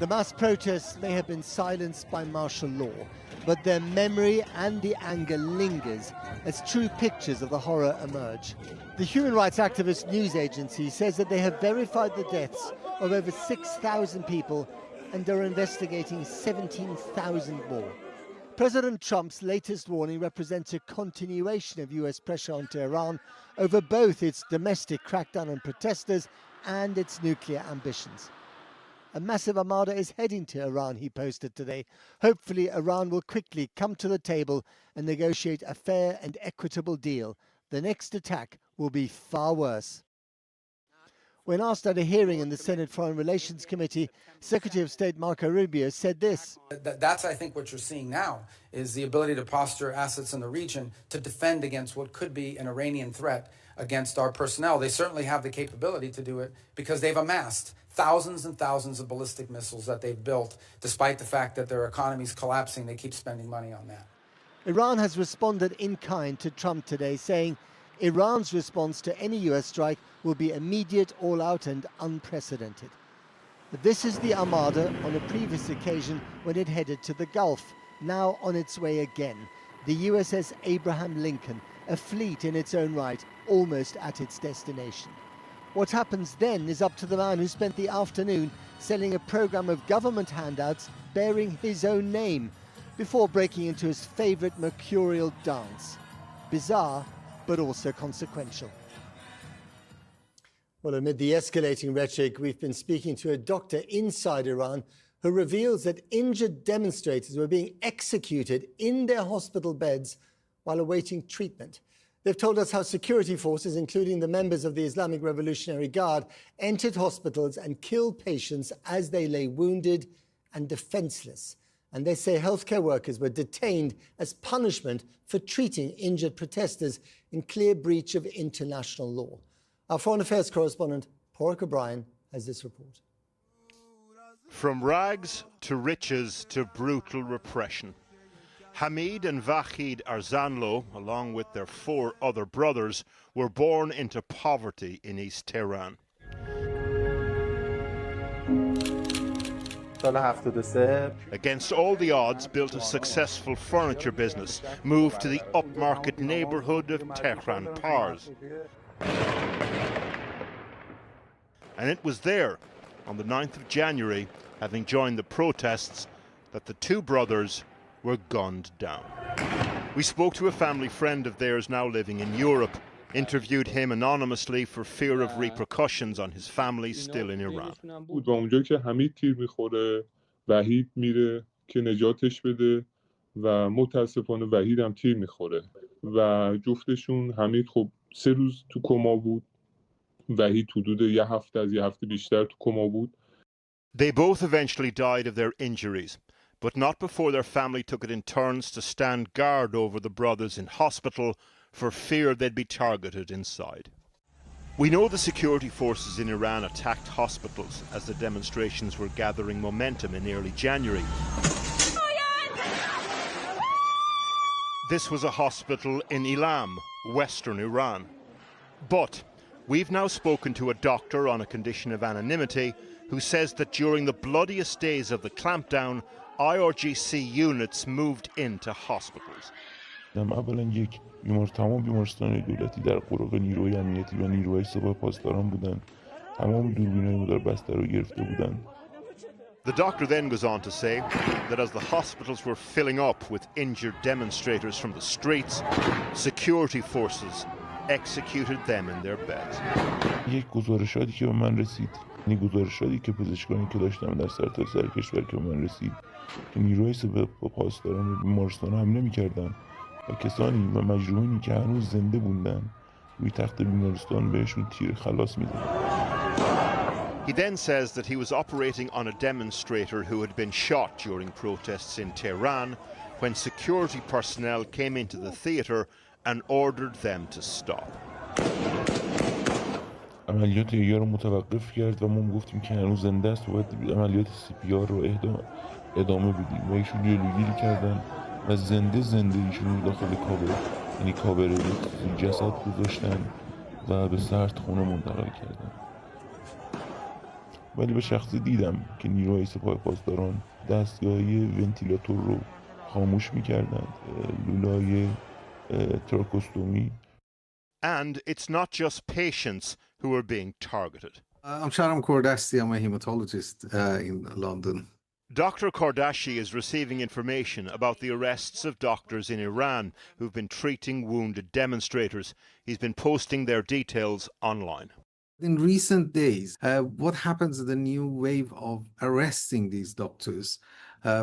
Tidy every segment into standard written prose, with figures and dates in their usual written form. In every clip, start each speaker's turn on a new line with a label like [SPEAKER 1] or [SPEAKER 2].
[SPEAKER 1] The mass protests may have been silenced by martial law, but their memory and the anger lingers as true pictures of the horror emerge. The human rights activist news agency says that they have verified the deaths of over 6,000 people and are investigating 17,000 more. President Trump's latest warning represents a continuation of US pressure on Tehran over both its domestic crackdown on protesters and its nuclear ambitions. A massive armada is heading to Iran, he posted today. Hopefully, Iran will quickly come to the table and negotiate a fair and equitable deal. The next attack will be far worse. When asked at a hearing in the Senate Foreign Relations Committee, Secretary of State Marco Rubio said this.
[SPEAKER 2] That's, I think, what you're seeing now is the ability to posture assets in the region to defend against what could be an Iranian threat against our personnel. They certainly have the capability to do it because they've amassed thousands and thousands of ballistic missiles that they've built. Despite the fact that their economy is collapsing, they keep spending money on that.
[SPEAKER 1] Iran has responded in kind to Trump today, saying Iran's response to any US strike will be immediate, all-out and unprecedented. This is the Armada on a previous occasion when it headed to the Gulf, now on its way again. The USS Abraham Lincoln, a fleet in its own right, almost at its destination. What happens then is up to the man who spent the afternoon selling a program of government handouts bearing his own name before breaking into his favorite mercurial dance. Bizarre, but also consequential. Well, amid the escalating rhetoric, we've been speaking to a doctor inside Iran who reveals that injured demonstrators were being executed in their hospital beds while awaiting treatment. They've told us how security forces, including the members of the Islamic Revolutionary Guard, entered hospitals and killed patients as they lay wounded and defenseless. And they say healthcare workers were detained as punishment for treating injured protesters in clear breach of international law. Our Foreign Affairs correspondent, Porrick O'Brien, has this report.
[SPEAKER 3] From rags to riches to brutal repression, Hamid and Vahid Arzanlo, along with their 4 other brothers, were born into poverty in East Tehran. Against all the odds, built a successful furniture business, moved to the upmarket neighbourhood of Tehran Pars. And it was there, on the 9th of January, having joined the protests, that the 2 brothers were gunned down. We spoke to a family friend of theirs now living in Europe, interviewed him anonymously for fear of repercussions on his family still in Iran.
[SPEAKER 4] و اونجا که حمید تیر میخوره وحید میره که نجاتش بده و متاسفانه وحید هم تیر میخوره و جفتشون حمید خب 3 روز تو کما بود وحید حدود یه هفته بیشتر تو کما بود.
[SPEAKER 3] They both eventually died of their injuries, but not before their family took it in turns to stand guard over the brothers in hospital for fear they'd be targeted inside. We know the security forces in Iran attacked hospitals as the demonstrations were gathering momentum in early January. This was a hospital in Elam, western Iran. But we've now spoken to a doctor on a condition of anonymity who says that during the bloodiest days of the clampdown, IRGC units moved into hospitals.
[SPEAKER 5] اولا یک تمام بیمارستان دولتی در قرق نیروی امنیتی و نیروهای سپاه پاسداران بودن. تمام دوربینای ما در بسته رو گرفته بودن.
[SPEAKER 3] The doctor then goes on to say that as the hospitals were filling up with injured demonstrators from the streets, security forces executed them in their beds.
[SPEAKER 5] یک گزارشاتی که به من رسید، این گزارشاتی که پزشکانی که داشتم در سرتاسر کشور که به من رسید، که نیروهای سپاه پاسداران به بیمارستان حمله می‌کردن و کسانی و مجروحانی که هنوز زنده بودن روی تخت بیمارستان بهشون تیر خلاص می‌دادن.
[SPEAKER 3] He then says that he was operating on a demonstrator who had been shot during protests in Tehran when security personnel came into the theatre and ordered them to stop.
[SPEAKER 5] عملیات ایار رو متوقف کرد و ما گفتیم که هنوز زنده است و باید عملیات CPR رو ادامه بدیم و ایشون جلوگیری کردن و زنده ایشون رو داخل کابر یعنی کابر جسد گذاشتن و به سرد خونه منتقل کردن. ولی به شخصی دیدم که نیروهای سپاه پاسداران دستگاهی ونتیلاتور رو خاموش می‌کردند، لولای تراکوستومی.
[SPEAKER 3] And it's not just patients who are being targeted.
[SPEAKER 6] I'm Sharam Kordasti. I'm a hematologist in London.
[SPEAKER 3] Dr. Kordashi is receiving information about the arrests of doctors in Iran who've been treating wounded demonstrators. He's been posting their details online.
[SPEAKER 6] In recent days, what happens is the new wave of arresting these doctors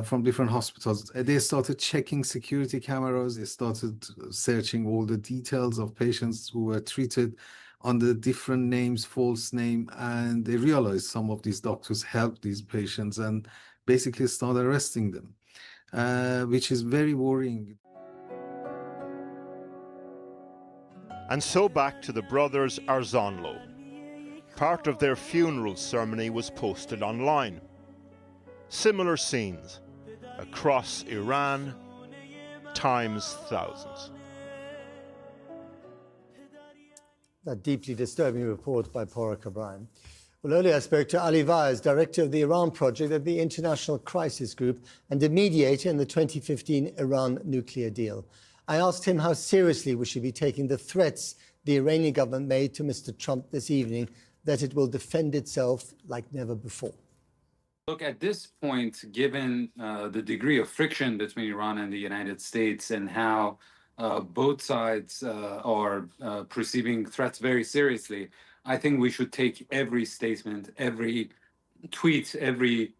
[SPEAKER 6] from different hospitals. They started checking security cameras. They started searching all the details of patients who were treated under different names, false name, and they realized some of these doctors helped these patients and basically started arresting them, which is very worrying.
[SPEAKER 3] And so back to the brothers Arzanlo. Part of their funeral ceremony was posted online. Similar scenes across Iran times thousands.
[SPEAKER 1] That deeply disturbing report by Porek O'Brien. Well, earlier I spoke to Ali Vaez, director of the Iran project at the International Crisis Group and a mediator in the 2015 Iran nuclear deal. I asked him how seriously we should be taking the threats the Iranian government made to Mr. Trump this evening that it will defend itself like never before.
[SPEAKER 7] Look, at this point, given the degree of friction between Iran and the United States and how both sides are perceiving threats very seriously, I think we should take every statement, every tweet, every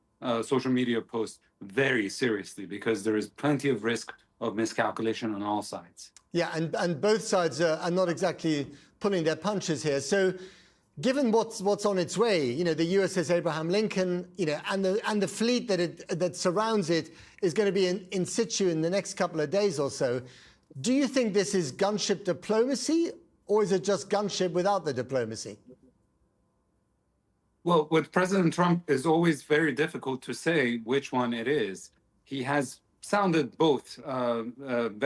[SPEAKER 7] social media post very seriously, because there is plenty of risk of miscalculation on all sides.
[SPEAKER 1] Yeah, and both sides are not exactly pulling their punches here. So given what's on its way, you know, the USS Abraham Lincoln, you know, and the fleet that surrounds it is going to be in situ in the next couple of days or so. Do you think this is gunship diplomacy, or is it just gunship without the diplomacy?
[SPEAKER 7] Well, with President Trump, it's always very difficult to say which one it is. He has sounded both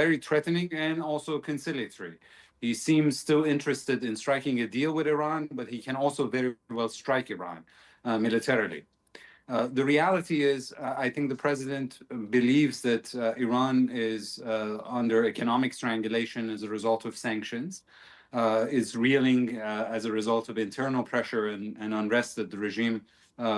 [SPEAKER 7] very threatening and also conciliatory. He seems still interested in striking a deal with Iran, but he can also very well strike Iran militarily. The reality is, I think the president believes that Iran is under economic strangulation as a result of sanctions, is reeling as a result of internal pressure and unrest that the regime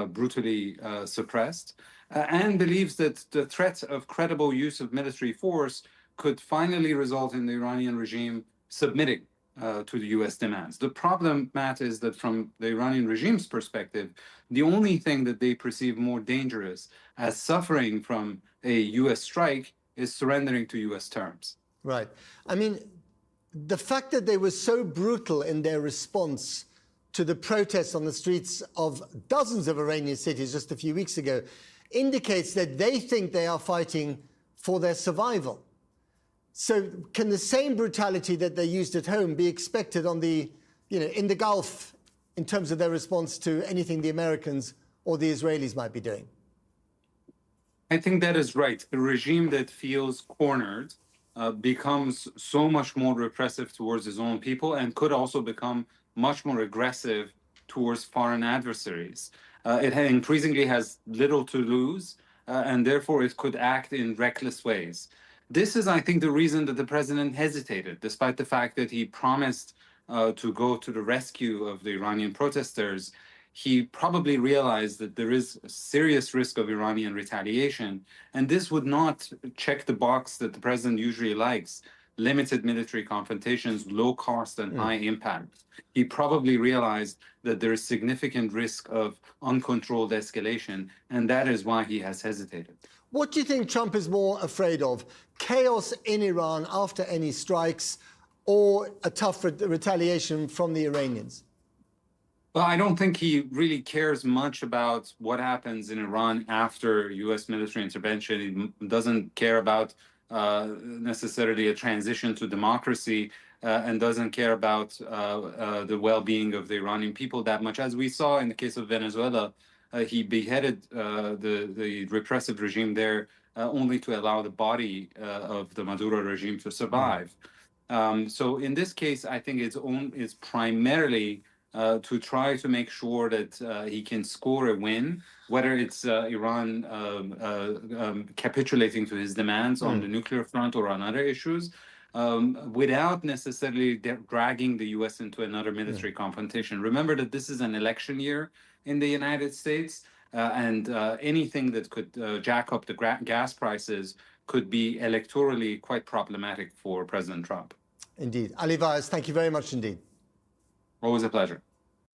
[SPEAKER 7] brutally suppressed, and believes that the threat of credible use of military force could finally result in the Iranian regime submitting to the U.S. demands. The problem, Matt, is that from the Iranian regime's perspective, the only thing that they perceive more dangerous as suffering from a U.S. strike is surrendering to U.S. terms.
[SPEAKER 1] Right. I mean, the fact that they were so brutal in their response to the protests on the streets of dozens of Iranian cities just a few weeks ago indicates that they think they are fighting for their survival. So can the same brutality that they used at home be expected on the, you know, in the Gulf in terms of their response to anything the Americans or the Israelis might be doing?
[SPEAKER 7] I think that is right. A regime that feels cornered becomes so much more repressive towards its own people and could also become much more aggressive towards foreign adversaries. It increasingly has little to lose, and therefore it could act in reckless ways. This is, I think, the reason that the president hesitated, despite the fact that he promised to go to the rescue of the Iranian protesters. He probably realized that there is a serious risk of Iranian retaliation, and this would not check the box that the president usually likes: limited military confrontations, low cost and high impact. He probably realized that there is significant risk of uncontrolled escalation, and that is why he has hesitated.
[SPEAKER 1] What do you think Trump is more afraid of? Chaos in Iran after any strikes, or a tough retaliation from the Iranians?
[SPEAKER 7] Well, I don't think he really cares much about what happens in Iran after U.S. military intervention. He doesn't care about necessarily a transition to democracy and doesn't care about the well-being of the Iranian people that much. As we saw in the case of Venezuela, he beheaded the repressive regime there only to allow the body of the Maduro regime to survive. So in this case, I think it's primarily to try to make sure that he can score a win, whether it's Iran capitulating to his demands on the nuclear front or on other issues, without necessarily dragging the U.S. into another military confrontation. Remember that this is an election year in the United States, and anything that could jack up the gas prices could be electorally quite problematic for President Trump.
[SPEAKER 1] Indeed. Ali Vaez, thank you very much indeed.
[SPEAKER 7] Always a pleasure.